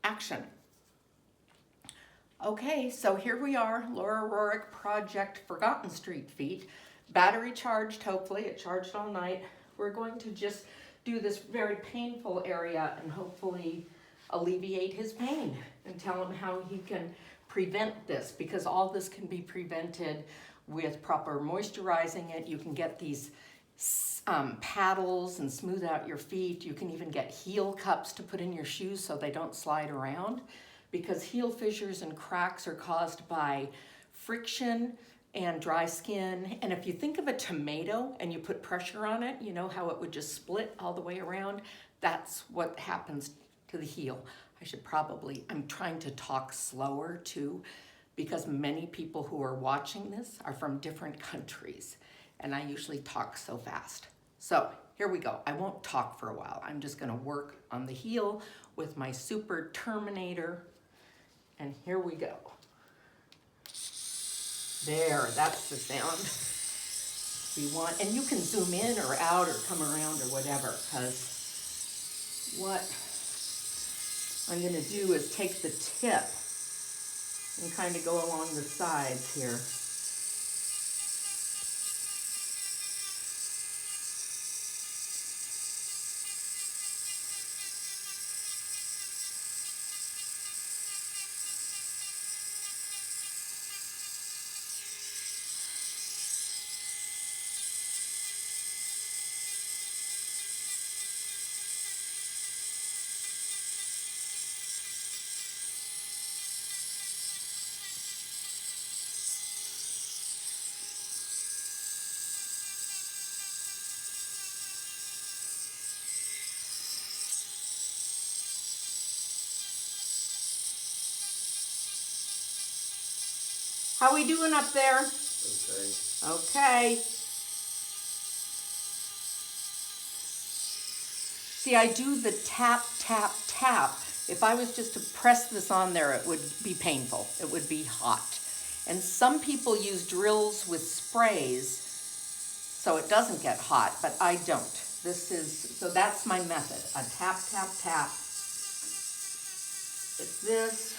action. Okay, so here we are, Laura Roehrick Project Forgotten Street Feet. Battery charged, hopefully, it charged all night. We're going to just do this very painful area and hopefully alleviate his pain and tell him how he can prevent this, because all this can be prevented with proper moisturizing it. You can get these paddles and smooth out your feet. You can even get heel cups to put in your shoes so they don't slide around, because heel fissures and cracks are caused by friction and dry skin. And if you think of a tomato and you put pressure on it, you know how it would just split all the way around? That's what happens to the heel. I'm trying to talk slower too, because many people who are watching this are from different countries, and I usually talk so fast. So here we go. I won't talk for a while. I'm just gonna work on the heel with my Super Terminator, and here we go. There, that's the sound we want. And you can zoom in or out or come around or whatever, because what I'm gonna do is take the tip and kind of go along the sides here. How we doing up there? Okay. Okay. See, I do the tap, tap, tap. If I was just to press this on there, it would be painful. It would be hot. And some people use drills with sprays so it doesn't get hot, but I don't. So that's my method. A tap, tap, tap. It's this.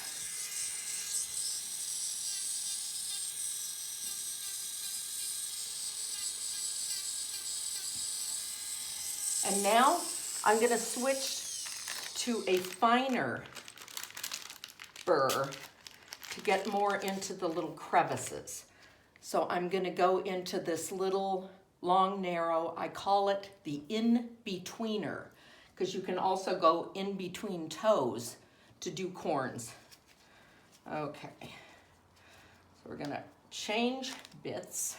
And now I'm gonna switch to a finer burr to get more into the little crevices. So I'm gonna go into this little long, narrow, I call it the in-betweener, because you can also go in between toes to do corns. Okay, so we're gonna change bits.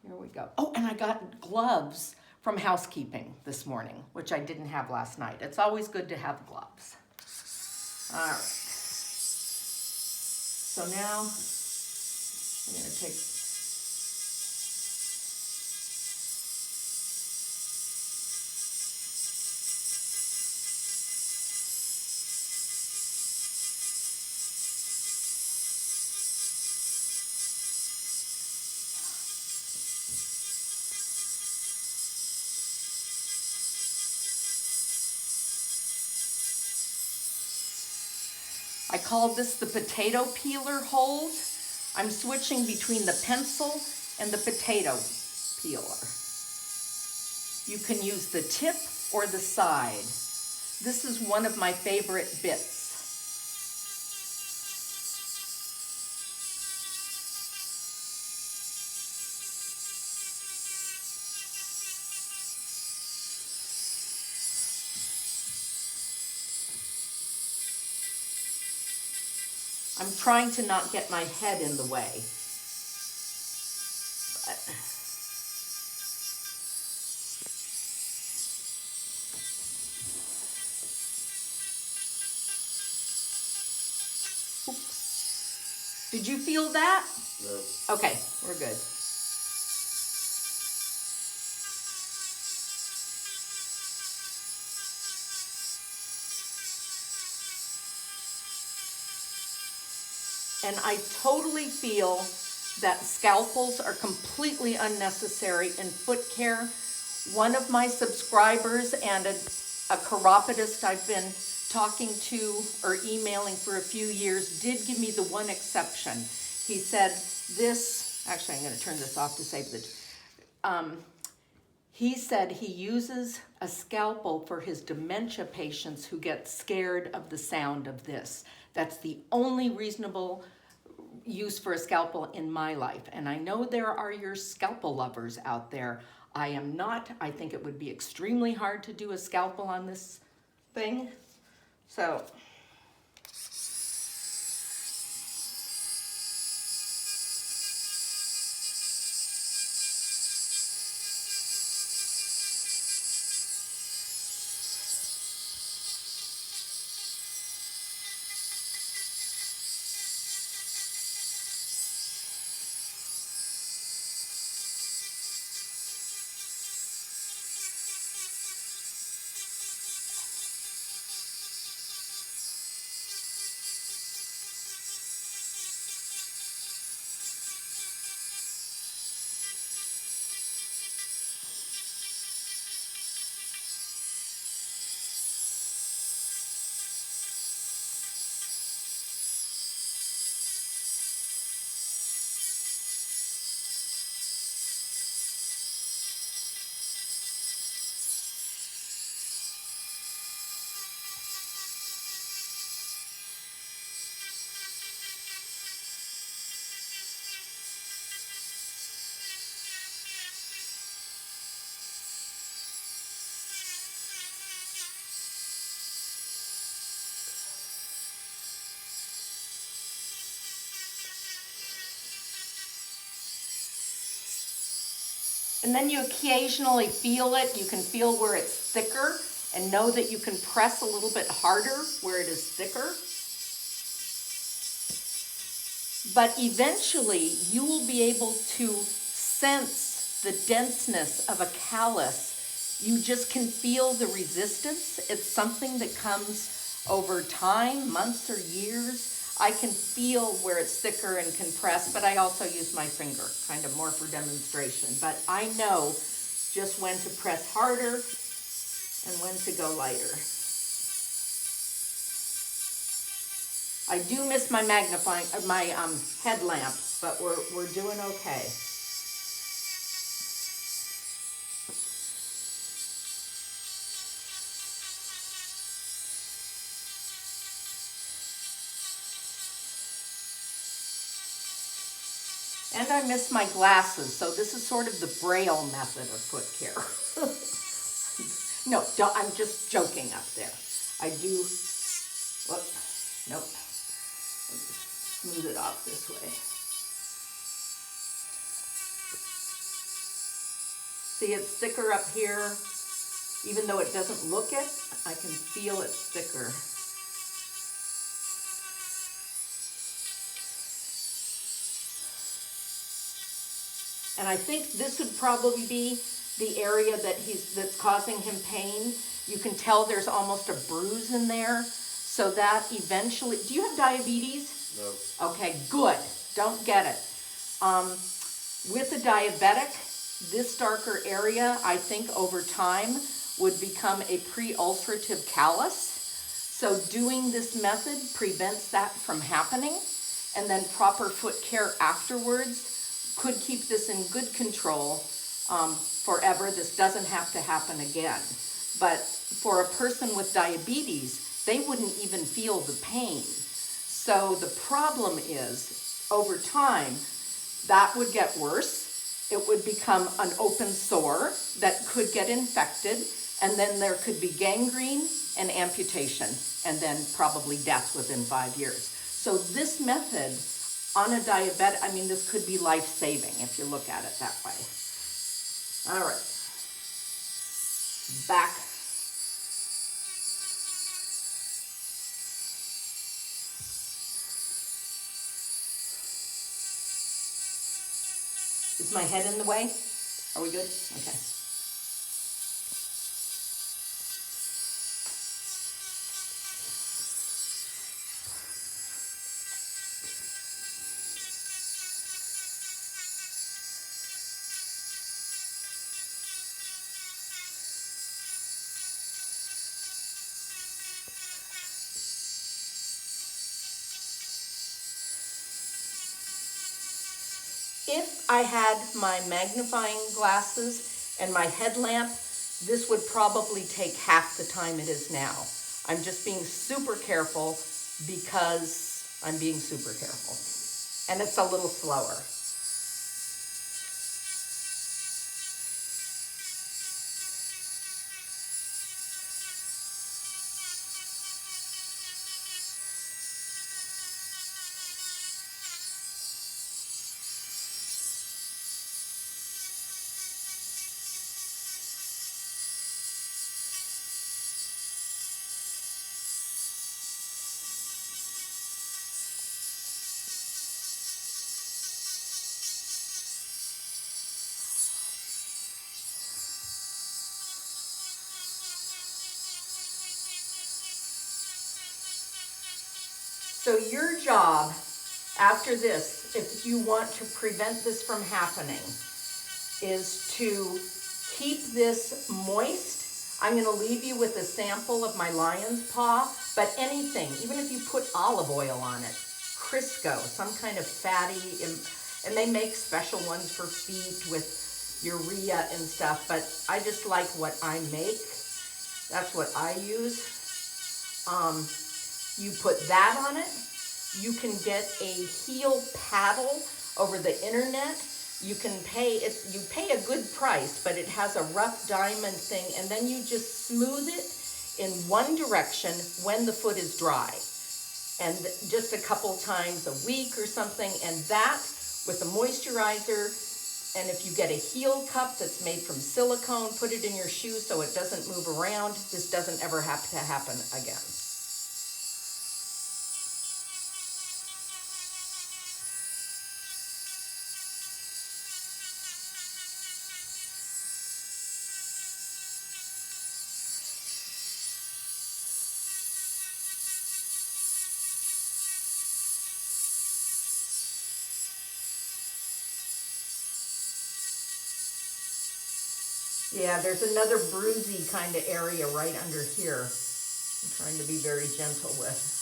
Here we go. Oh, and I got gloves from housekeeping this morning, which I didn't have last night. It's always good to have gloves. All right. So now I'm gonna take I call this the potato peeler hold. I'm switching between the pencil and the potato peeler. You can use the tip or the side. This is one of my favorite bits. I'm trying to not get my head in the way. Oops. Did you feel that? No. Okay, we're good. And I totally feel that scalpels are completely unnecessary in foot care. One of my subscribers and a chiropodist I've been talking to or emailing for a few years did give me the one exception. He said this, actually I'm going to turn this off to save the, he said he uses a scalpel for his dementia patients who get scared of the sound of this. That's the only reasonable use for a scalpel in my life. And I know there are your scalpel lovers out there. I am not. I think it would be extremely hard to do a scalpel on this thing. So and then you occasionally feel it. You can feel where it's thicker and know that you can press a little bit harder where it is thicker. But eventually you will be able to sense the denseness of a callus. You just can feel the resistance. It's something that comes over time, months or years. I can feel where it's thicker and can press, but I also use my finger, kind of more for demonstration. But I know just when to press harder and when to go lighter. I do miss my magnifying, my headlamp, but we're doing okay. And I miss my glasses, so this is sort of the Braille method of foot care. No, I'm just joking up there. I do, whoop, nope. I'll just smooth it off this way. See, it's thicker up here. Even though it doesn't look it, I can feel it's thicker. And I think this would probably be the area that's causing him pain. You can tell there's almost a bruise in there. So that eventually, do you have diabetes? No. Okay, good. Don't get it. With a diabetic, this darker area, I think over time, would become a pre-ulcerative callus. So doing this method prevents that from happening. And then proper foot care afterwards could keep this in good control forever. This doesn't have to happen again. But for a person with diabetes, they wouldn't even feel the pain. So the problem is, over time, that would get worse. It would become an open sore that could get infected, and then there could be gangrene and amputation, and then probably death within 5 years. So this method on a diabetic, I mean, this could be life-saving if you look at it that way. All right, back. Is my head in the way? Are we good? Okay. If I had my magnifying glasses and my headlamp, this would probably take half the time it is now. I'm just being super careful because I'm being super careful. And it's a little slower. So your job after this, if you want to prevent this from happening, is to keep this moist. I'm going to leave you with a sample of my lion's paw, but anything, even if you put olive oil on it, Crisco, some kind of fatty, and they make special ones for feet with urea and stuff, but I just like what I make. That's what I use. You put that on it. You can get a heel paddle over the internet. You can pay it. You pay a good price, but it has a rough diamond thing, and then you just smooth it in one direction when the foot is dry, and just a couple times a week or something. And that with the moisturizer, and if you get a heel cup that's made from silicone, put it in your shoe so it doesn't move around. This doesn't ever have to happen again. Yeah, there's another bruisey kind of area right under here. I'm trying to be very gentle with.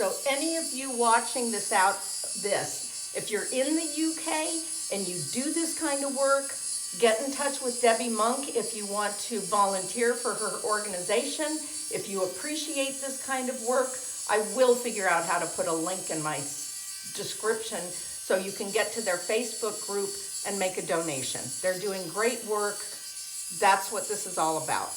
So any of you watching this if you're in the UK and you do this kind of work, get in touch with Debbie Monk if you want to volunteer for her organization. If you appreciate this kind of work, I will figure out how to put a link in my description so you can get to their Facebook group and make a donation. They're doing great work. That's what this is all about.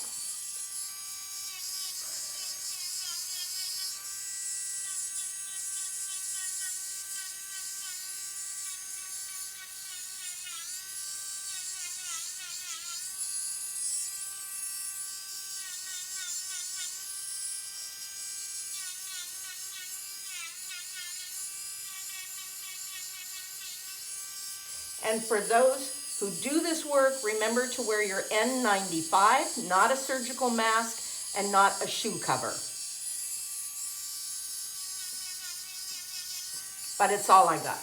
And for those who do this work, remember to wear your N95, not a surgical mask, and not a shoe cover. But it's all I got.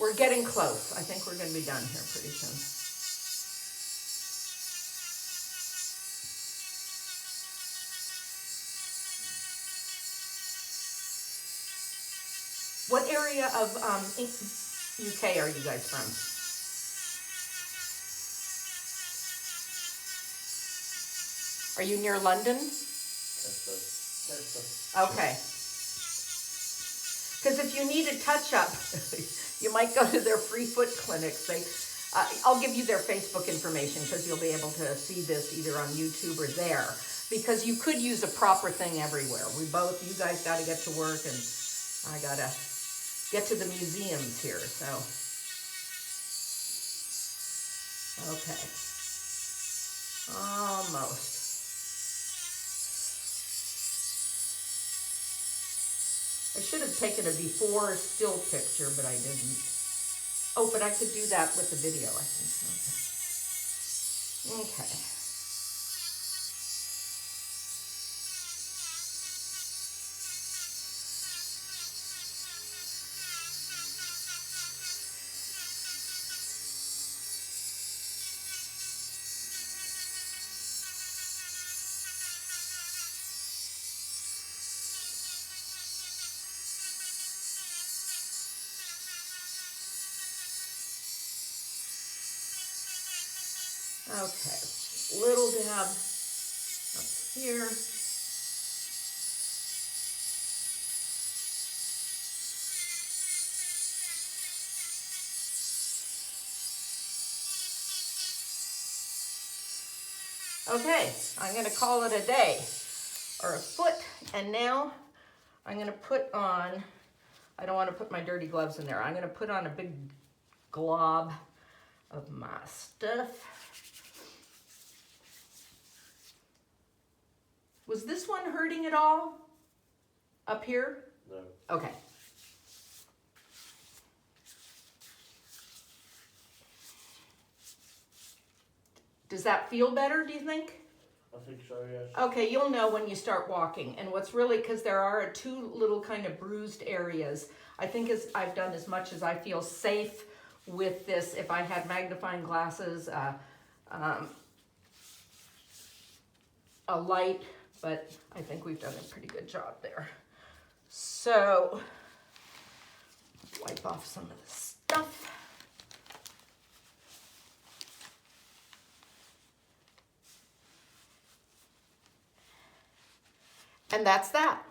We're getting close. I think we're going to be done here pretty soon. What area of UK are you guys from? Are you near London? That's Okay. Because if you need a touch-up, you might go to their free foot clinics. I'll give you their Facebook information because you'll be able to see this either on YouTube or there. Because you could use a proper thing everywhere. You guys got to get to work, and I got to get to the museums here, so. Okay. Almost. I should have taken a before still picture, but I didn't. Oh, but I could do that with the video, I think. Okay. Okay, little dab up here. Okay, I'm going to call it a day or a foot, and now I'm going to put on, I don't want to put my dirty gloves in there, I'm going to put on a big glob of my stuff. Was this one hurting at all? Up here? No. Okay. Does that feel better, do you think? I think so, yes. Okay, you'll know when you start walking. And what's really, because there are two little kind of bruised areas, I think I've done as much as I feel safe with this. If I had magnifying glasses, a light, but I think we've done a pretty good job there. So, wipe off some of the stuff. And that's that.